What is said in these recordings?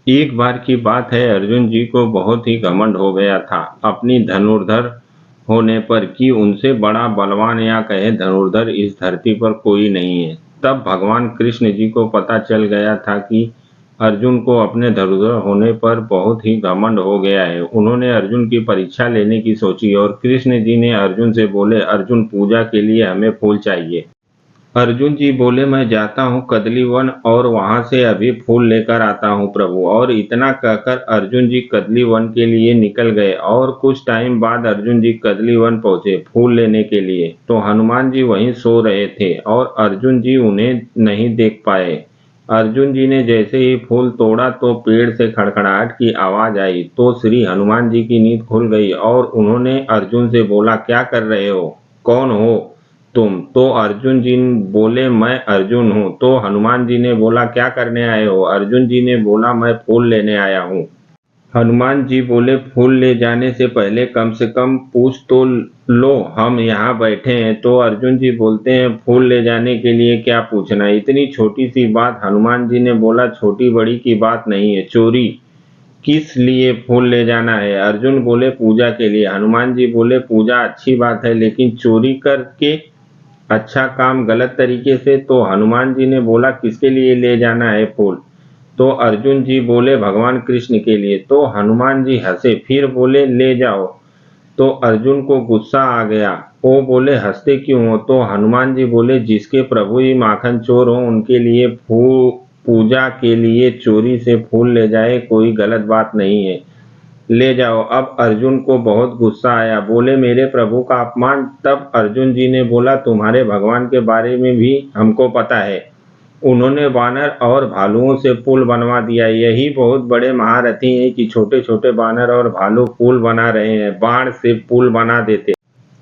एक बार की बात है, अर्जुन जी को बहुत ही घमंड हो गया था अपनी धनुर्धर होने पर कि उनसे बड़ा बलवान या कहे धनुर्धर इस धरती पर कोई नहीं है। तब भगवान कृष्ण जी को पता चल गया था कि अर्जुन को अपने धनुर्धर होने पर बहुत ही घमंड हो गया है। उन्होंने अर्जुन की परीक्षा लेने की सोची और कृष्ण जी ने अर्जुन से बोले, अर्जुन, पूजा के लिए हमें फूल चाहिए। अर्जुन जी बोले, मैं जाता हूँ कदली वन और वहां से अभी फूल लेकर आता हूँ प्रभु। और इतना कहकर अर्जुन जी कदली वन के लिए निकल गए और कुछ टाइम बाद अर्जुन जी कदली वन पहुंचे फूल लेने के लिए, तो हनुमान जी वहीं सो रहे थे और अर्जुन जी उन्हें नहीं देख पाए। अर्जुन जी ने जैसे ही फूल तोड़ा तो पेड़ से खड़खड़ाहट की आवाज आई, तो श्री हनुमान जी की नींद खुल गई और उन्होंने अर्जुन से बोला, क्या कर रहे हो, कौन हो तुम? तो अर्जुन जी बोले, मैं अर्जुन हूँ। तो हनुमान जी ने बोला, क्या करने आए हो? अर्जुन जी ने बोला, मैं फूल लेने आया हूँ। हनुमान जी बोले, फूल ले जाने से कम पूछ तो लो, हम यहाँ बैठे हैं। तो अर्जुन जी बोलते हैं, फूल ले जाने के लिए क्या पूछना है? इतनी छोटी सी बात। हनुमान जी ने बोला, छोटी बड़ी की बात नहीं है, चोरी किस लिए फूल ले जाना है? अर्जुन बोले, पूजा के लिए। हनुमान जी बोले, पूजा अच्छी बात है, लेकिन चोरी करके अच्छा काम गलत तरीके से? तो हनुमान जी ने बोला, किसके लिए ले जाना है फूल? तो अर्जुन जी बोले, भगवान कृष्ण के लिए। तो हनुमान जी हंसे, फिर बोले, ले जाओ। तो अर्जुन को गुस्सा आ गया। वो बोले, हंसते क्यों हो? तो हनुमान जी बोले, जिसके प्रभु ही माखन चोर हो उनके लिए फूल पूजा के लिए चोरी से फूल ले जाए कोई गलत बात नहीं है, ले जाओ। अब अर्जुन को बहुत गुस्सा आया, बोले, मेरे प्रभु का अपमान। तब अर्जुन जी ने बोला, तुम्हारे भगवान के बारे में भी हमको पता है, उन्होंने वानर और भालुओं से पुल बनवा दिया। यही बहुत बड़े महारथी हैं कि छोटे छोटे वानर और भालू पुल बना रहे हैं, बाण से पुल बना देते।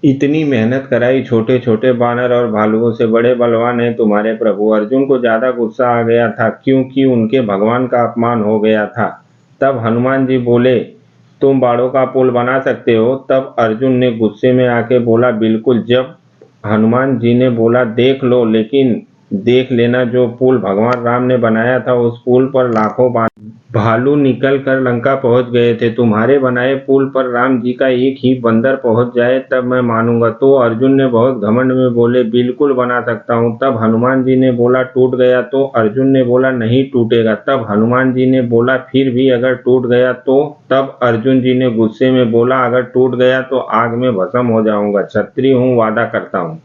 इतनी मेहनत कराई छोटे छोटे बानर और भालुओं से, बड़े बलवान हैं तुम्हारे प्रभु। अर्जुन को ज्यादा गुस्सा आ गया था क्योंकि उनके भगवान का अपमान हो गया था। तब हनुमान जी बोले, तुम बाड़ों का पुल बना सकते हो? तब अर्जुन ने गुस्से में आके बोला, बिल्कुल। जब हनुमान जी ने बोला, देख लो, लेकिन देख लेना, जो पुल भगवान राम ने बनाया था उस पुल पर लाखों भालू निकल कर लंका पहुंच गए थे। तुम्हारे बनाए पुल पर राम जी का एक ही बंदर पहुंच जाए तब मैं मानूंगा। तो अर्जुन ने बहुत घमंड में बोले, बिल्कुल बना सकता हूं। तब हनुमान जी ने बोला, टूट गया? तो अर्जुन ने बोला, नहीं टूटेगा। तब हनुमान जी ने बोला, फिर भी अगर टूट गया तो? तब अर्जुन जी ने गुस्से में बोला, अगर टूट गया तो आग में भस्म हो जाऊंगा, क्षत्रिय हूं, वादा करता हूं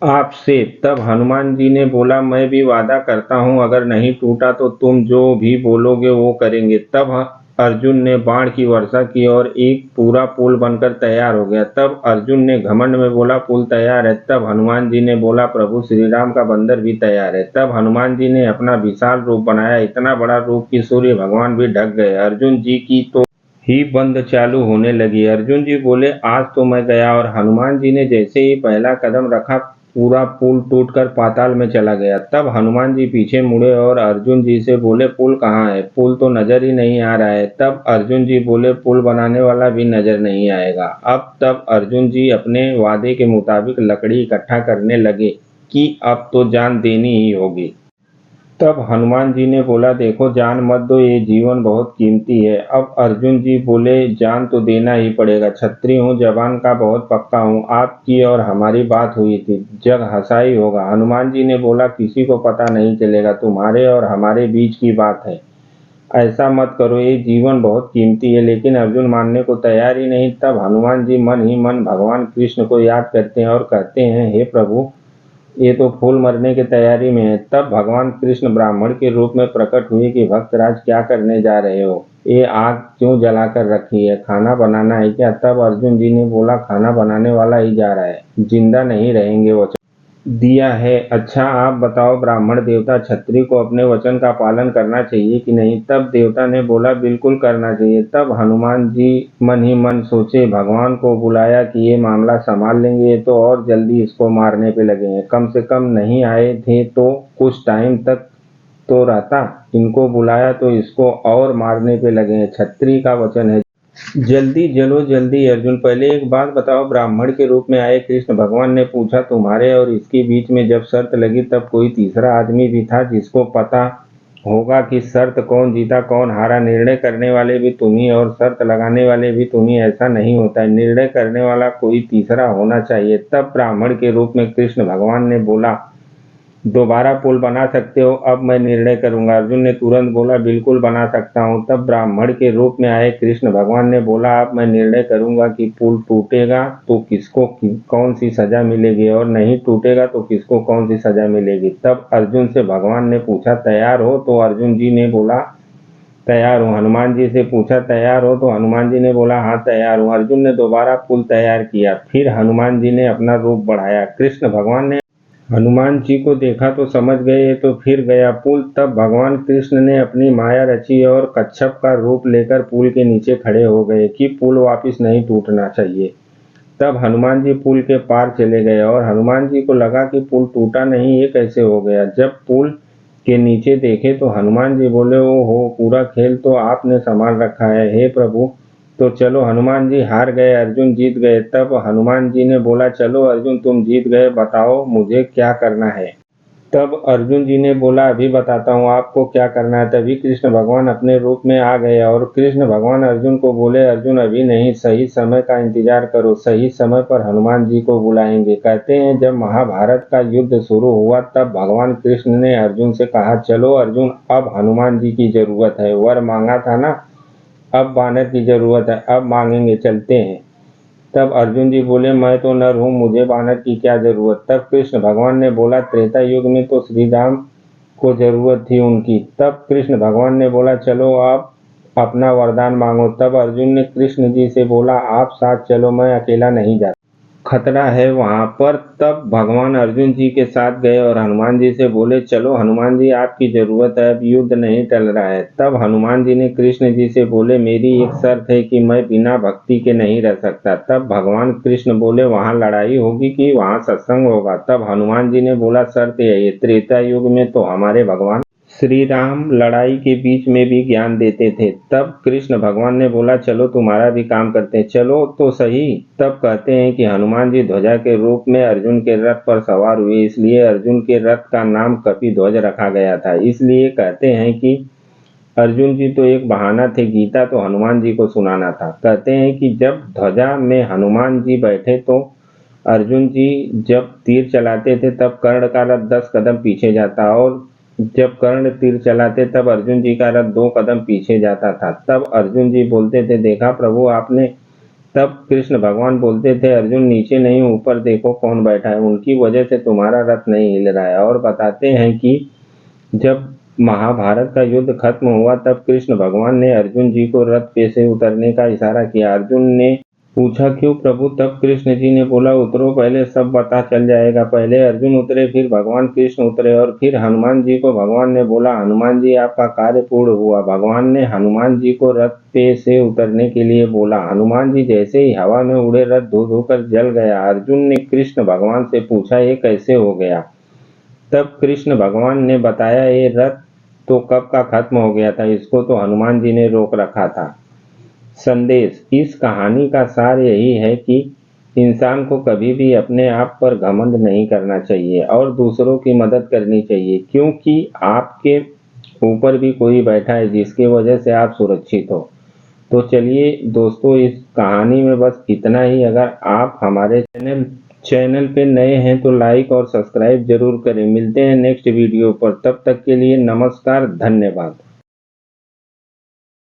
आपसे। तब हनुमान जी ने बोला, मैं भी वादा करता हूँ, अगर नहीं टूटा तो तुम जो भी बोलोगे वो करेंगे। तब अर्जुन ने बाण की वर्षा की और एक पूरा पुल बनकर तैयार हो गया। तब अर्जुन ने घमंड में बोला, पुल तैयार है। तब हनुमान जी ने बोला, प्रभु श्री राम का बंदर भी तैयार है। तब हनुमान जी ने अपना विशाल रूप बनाया, इतना बड़ा रूप कि सूर्य भगवान भी ढक गए। अर्जुन जी की तो ही बंद चालू होने लगी। अर्जुन जी बोले, आज तो मैं गया। और हनुमान जी ने जैसे ही पहला कदम रखा, पूरा पुल टूटकर पाताल में चला गया। तब हनुमान जी पीछे मुड़े और अर्जुन जी से बोले, पुल कहाँ है? पुल तो नजर ही नहीं आ रहा है। तब अर्जुन जी बोले, पुल बनाने वाला भी नजर नहीं आएगा अब। तब अर्जुन जी अपने वादे के मुताबिक लकड़ी इकट्ठा करने लगे कि अब तो जान देनी ही होगी। तब हनुमान जी ने बोला, देखो, जान मत दो, ये जीवन बहुत कीमती है। अब अर्जुन जी बोले, जान तो देना ही पड़ेगा, क्षत्रिय हूँ, जबान का बहुत पक्का हूँ। आपकी और हमारी बात हुई थी, जग हंसा ही होगा। हनुमान जी ने बोला, किसी को पता नहीं चलेगा, तुम्हारे और हमारे बीच की बात है, ऐसा मत करो, ये जीवन बहुत कीमती है। लेकिन अर्जुन मानने को तैयार ही नहीं। तब हनुमान जी मन ही मन भगवान कृष्ण को याद करते हैं और कहते हैं, हे प्रभु, ये तो फूल मरने की तैयारी में है। तब भगवान कृष्ण ब्राह्मण के रूप में प्रकट हुए कि भक्तराज, क्या करने जा रहे हो? ये आग क्यों जलाकर रखी है? खाना बनाना है क्या? तब अर्जुन जी ने बोला, खाना बनाने वाला ही जा रहा है, जिंदा नहीं रहेंगे वो दिया है। अच्छा, आप बताओ, ब्राह्मण देवता क्षत्रिय को अपने वचन का पालन करना चाहिए कि नहीं? तब देवता ने बोला, बिल्कुल करना चाहिए। तब हनुमान जी मन ही मन सोचे, भगवान को बुलाया कि ये मामला संभाल लेंगे, ये तो और जल्दी इसको मारने पे लगे हैं। कम से कम नहीं आए थे तो कुछ टाइम तक तो रहता, इनको बुलाया तो इसको और मारने पे लगे हैं। क्षत्रिय का वचन है, जल्दी जलो जल्दी। अर्जुन, पहले एक बात बताओ, ब्राह्मण के रूप में आए कृष्ण भगवान ने पूछा, तुम्हारे और इसके बीच में जब शर्त लगी तब कोई तीसरा आदमी भी था जिसको पता होगा कि शर्त कौन जीता कौन हारा, निर्णय करने वाले भी तुम ही और शर्त लगाने वाले भी तुम ही, ऐसा नहीं होता है, निर्णय करने वाला कोई तीसरा होना चाहिए। तब ब्राह्मण के रूप में कृष्ण भगवान ने बोला, दोबारा पुल बना सकते हो, अब मैं निर्णय करूंगा। अर्जुन ने तुरंत बोला, बिल्कुल बना सकता हूँ। तब ब्राह्मण के रूप में आए कृष्ण भगवान ने बोला, अब मैं निर्णय करूंगा कि पुल टूटेगा तो किसको कौन सी सजा मिलेगी और नहीं टूटेगा तो किसको कौन सी सजा मिलेगी। तब अर्जुन से भगवान ने पूछा, तैयार हो? तो अर्जुन जी ने बोला, तैयार हूँ। हनुमान जी से पूछा, तैयार हो? तो हनुमान जी ने बोला, हाँ तैयार हूँ। अर्जुन ने दोबारा पुल तैयार किया। फिर हनुमान जी ने अपना रूप बढ़ाया। कृष्ण भगवान ने हनुमान जी को देखा तो समझ गए तो फिर गया पुल। तब भगवान कृष्ण ने अपनी माया रची और कच्छप का रूप लेकर पुल के नीचे खड़े हो गए कि पुल वापस नहीं टूटना चाहिए। तब हनुमान जी पुल के पार चले गए और हनुमान जी को लगा कि पुल टूटा नहीं, ये कैसे हो गया। जब पुल के नीचे देखे तो हनुमान जी बोले, ओ हो, पूरा खेल तो आपने संभाल रखा है, हे प्रभु। तो चलो, हनुमान जी हार गए, अर्जुन जीत गए। तब हनुमान जी ने बोला, चलो अर्जुन तुम जीत गए, बताओ मुझे क्या करना है। तब अर्जुन जी ने बोला, अभी बताता हूँ आपको क्या करना है। तभी कृष्ण भगवान अपने रूप में आ गए और कृष्ण भगवान अर्जुन को बोले, अर्जुन अभी नहीं, सही समय का इंतजार करो, सही समय पर हनुमान जी को बुलाएंगे। कहते हैं जब महाभारत का युद्ध शुरू हुआ तब भगवान कृष्ण ने अर्जुन से कहा, चलो अर्जुन, अब हनुमान जी की जरूरत है, वर मांगा था ना, अब बानर की जरूरत है, अब मांगेंगे, चलते हैं। तब अर्जुन जी बोले, मैं तो नर हूँ, मुझे बानर की क्या जरूरत। तब कृष्ण भगवान ने बोला, त्रेता युग में तो श्री राम को जरूरत थी उनकी। तब कृष्ण भगवान ने बोला, चलो आप अपना वरदान मांगो। तब अर्जुन ने कृष्ण जी से बोला, आप साथ चलो, मैं अकेला नहीं जाता, खतरा है वहां पर। तब भगवान अर्जुन जी के साथ गए और हनुमान जी से बोले, चलो हनुमान जी, आपकी जरूरत है, अब युद्ध नहीं टल रहा है। तब हनुमान जी ने कृष्ण जी से बोले, मेरी एक शर्त है कि मैं बिना भक्ति के नहीं रह सकता। तब भगवान कृष्ण बोले, वहां लड़ाई होगी कि वहां सत्संग होगा। तब हनुमान जी ने बोला, शर्त यही है, त्रेता युग में तो हमारे भगवान श्री राम लड़ाई के बीच में भी ज्ञान देते थे। तब कृष्ण भगवान ने बोला, चलो तुम्हारा भी काम करते हैं, चलो तो सही। तब कहते हैं कि हनुमान जी ध्वजा के रूप में अर्जुन के रथ पर सवार हुए, इसलिए अर्जुन के रथ का नाम कपिध्वज रखा गया था। इसलिए कहते हैं कि अर्जुन जी तो एक बहाना थे, गीता तो हनुमान जी को सुनाना था। कहते हैं कि जब ध्वजा में हनुमान जी बैठे तो अर्जुन जी जब तीर चलाते थे तब कर्ण का रथ 10 कदम पीछे जाता और जब कर्ण तीर चलाते तब अर्जुन जी का रथ 2 कदम पीछे जाता था। तब अर्जुन जी बोलते थे, देखा प्रभु आपने। तब कृष्ण भगवान बोलते थे, अर्जुन नीचे नहीं ऊपर देखो कौन बैठा है, उनकी वजह से तुम्हारा रथ नहीं हिल रहा है। और बताते हैं कि जब महाभारत का युद्ध खत्म हुआ तब कृष्ण भगवान ने अर्जुन जी को रथ पे से उतरने का इशारा किया। अर्जुन ने पूछा, क्यों प्रभु। तब कृष्ण जी ने बोला, उतरो, पहले सब पता चल जाएगा। पहले अर्जुन उतरे, फिर भगवान कृष्ण उतरे और फिर हनुमान जी को भगवान ने बोला, हनुमान जी आपका कार्य पूर्ण हुआ। भगवान ने हनुमान जी को रथ पे से उतरने के लिए बोला। हनुमान जी जैसे ही हवा में उड़े, रथ धो धोकर जल गया। अर्जुन ने कृष्ण भगवान से पूछा, ये कैसे हो गया। तब कृष्ण भगवान ने बताया, ये रथ तो कब का खत्म हो गया था, इसको तो हनुमान जी ने रोक रखा था। संदेश, इस कहानी का सार यही है कि इंसान को कभी भी अपने आप पर घमंड नहीं करना चाहिए और दूसरों की मदद करनी चाहिए, क्योंकि आपके ऊपर भी कोई बैठा है जिसकी वजह से आप सुरक्षित हो। तो चलिए दोस्तों, इस कहानी में बस इतना ही। अगर आप हमारे चैनल पे नए हैं तो लाइक और सब्सक्राइब जरूर करें। मिलते हैं नेक्स्ट वीडियो पर, तब तक के लिए नमस्कार, धन्यवाद।